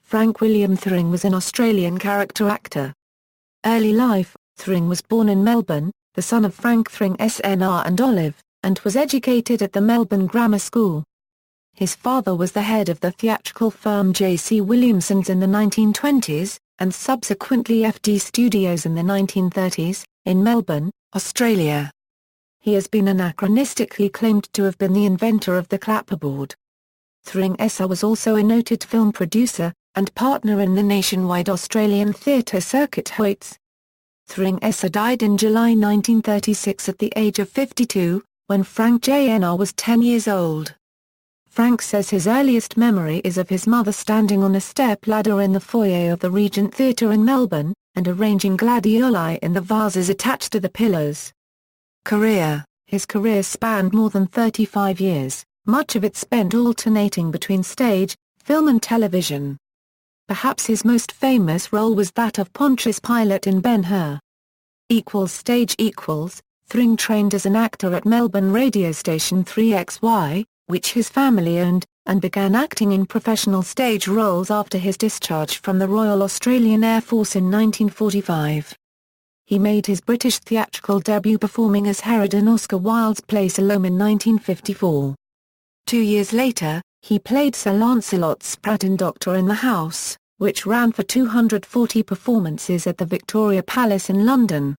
Frank William Thring was an Australian character actor. Early life: Thring was born in Melbourne, the son of Frank Thring SNR and Olive, and was educated at the Melbourne Grammar School. His father was the head of the theatrical firm J.C. Williamson's in the 1920s, and subsequently FD Studios in the 1930s, in Melbourne, Australia. He has been anachronistically claimed to have been the inventor of the clapperboard. Thring SR was also a noted film producer, and partner in the nationwide Australian theatre circuit Hoyts. Thring SR died in July 1936 at the age of 52, when Frank Jr. was 10 years old. Frank says his earliest memory is of his mother standing on a step-ladder in the foyer of the Regent Theatre in Melbourne, and arranging gladioli in the vases attached to the pillars. Career: his career spanned more than 35 years, much of it spent alternating between stage, film and television. Perhaps his most famous role was that of Pontius Pilate in Ben-Hur. Stage: Thring trained as an actor at Melbourne radio station 3XY, which his family owned, and began acting in professional stage roles after his discharge from the Royal Australian Air Force in 1945. He made his British theatrical debut performing as Herod in Oscar Wilde's play Salome in 1954. 2 years later, he played Sir Lancelot Spratt in Doctor in the House, which ran for 240 performances at the Victoria Palace in London.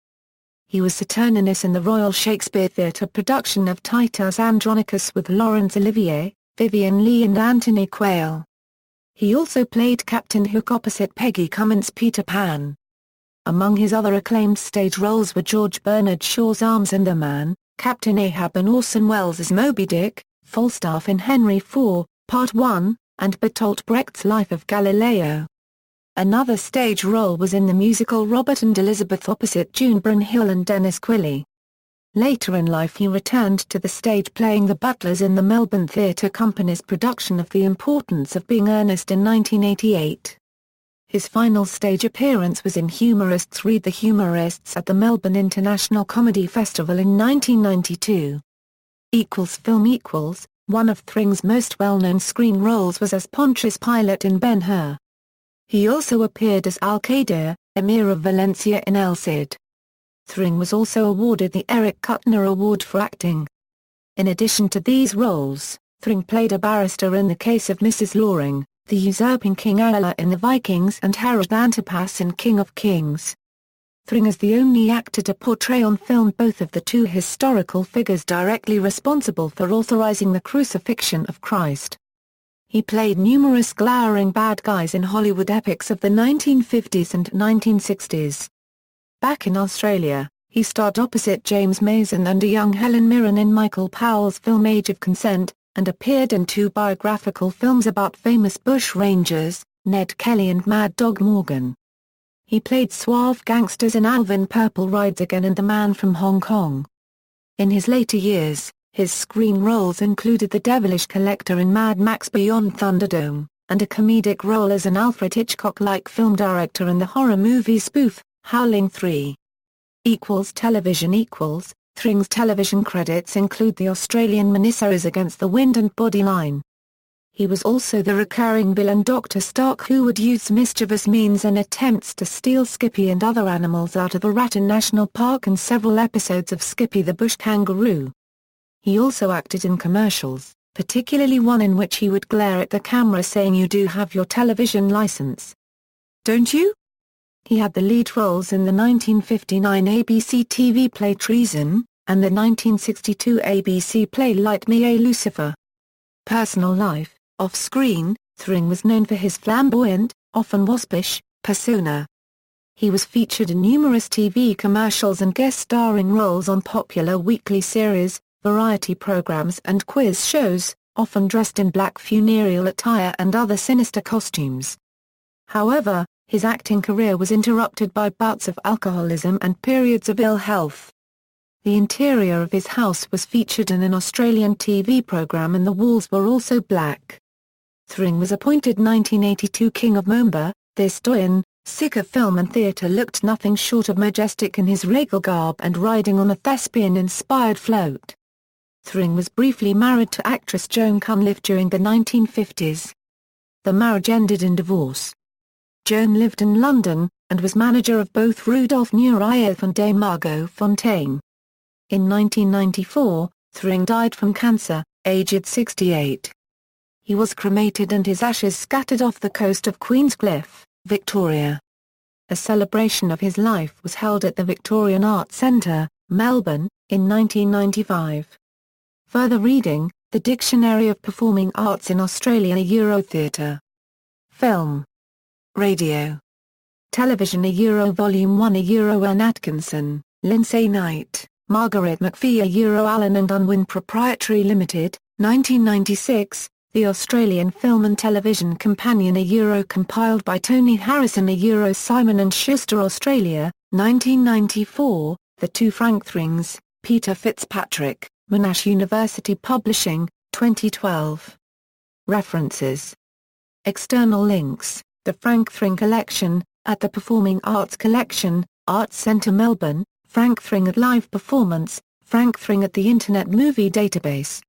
He was Saturninus in the Royal Shakespeare Theatre production of Titus Andronicus with Laurence Olivier, Vivien Leigh and Anthony Quayle. He also played Captain Hook opposite Peggy Cummins' Peter Pan. Among his other acclaimed stage roles were George Bernard Shaw's Arms and the Man, Captain Ahab in Orson Welles' Moby Dick, Falstaff in Henry IV, Part 1, and Bertolt Brecht's Life of Galileo. Another stage role was in the musical Robert and Elizabeth opposite June Brunhill and Dennis Quilley. Later in life he returned to the stage playing the butlers in the Melbourne Theatre Company's production of The Importance of Being Earnest in 1988. His final stage appearance was in Humorists Read the Humorists at the Melbourne International Comedy Festival in 1992. Film: one of Thring's most well-known screen roles was as Pontius Pilate in Ben-Hur. He also appeared as Al-Qadir, Emir of Valencia in El Cid. Thring was also awarded the Eric Kuttner Award for acting. In addition to these roles, Thring played a barrister in The Case of Mrs. Loring, the usurping King Aella in The Vikings and Harold Antipas in King of Kings. Thring is the only actor to portray on film both of the two historical figures directly responsible for authorizing the crucifixion of Christ. He played numerous glowering bad guys in Hollywood epics of the 1950s and 1960s. Back in Australia, he starred opposite James Mason and a young Helen Mirren in Michael Powell's film Age of Consent, and appeared in 2 biographical films about famous bush rangers, Ned Kelly and Mad Dog Morgan. He played suave gangsters in Alvin Purple Rides Again and The Man from Hong Kong. In his later years, his screen roles included the devilish collector in Mad Max Beyond Thunderdome, and a comedic role as an Alfred Hitchcock-like film director in the horror movie spoof, Howling 3. Television: Thring's television credits include the Australian miniseries Against the Wind and Bodyline. He was also the recurring villain Dr. Stark, who would use mischievous means and attempts to steal Skippy and other animals out of a Ratton National Park and several episodes of Skippy the Bush Kangaroo. He also acted in commercials, particularly one in which he would glare at the camera saying, "You do have your television license, don't you?" He had the lead roles in the 1959 ABC TV play Treason, and the 1962 ABC play Light Me a Lucifer. Personal life: off-screen, Thring was known for his flamboyant, often waspish, persona. He was featured in numerous TV commercials and guest starring roles on popular weekly series, variety programs and quiz shows, often dressed in black funereal attire and other sinister costumes. However, his acting career was interrupted by bouts of alcoholism and periods of ill health. The interior of his house was featured in an Australian TV program and the walls were also black. Thring was appointed 1982 King of Moomba. This doyen, sick of film and theatre, looked nothing short of majestic in his regal garb and riding on a thespian-inspired float. Thring was briefly married to actress Joan Cunliffe during the 1950s. the marriage ended in divorce. Joan lived in London, and was manager of both Rudolf Nureyev and Dame Margot Fontaine. In 1994, Thring died from cancer, aged 68. He was cremated and his ashes scattered off the coast of Queenscliff, Victoria. A celebration of his life was held at the Victorian Arts Centre, Melbourne, in 1995. Further reading, The Dictionary of Performing Arts in Australia. Theatre, Film, Radio, Television. Volume 1. Anne Atkinson, Lindsay Knight, Margaret McPhee. Allen and Unwin Proprietary Limited, 1996, The Australian Film and Television Companion. Compiled by Tony Harrison. Simon & Schuster Australia, 1994, The Two Frank Thrings, Peter Fitzpatrick, Monash University Publishing, 2012. References. External links, The Frank Thring Collection, at the Performing Arts Collection, Arts Centre Melbourne, Frank Thring at Live Performance, Frank Thring at the Internet Movie Database.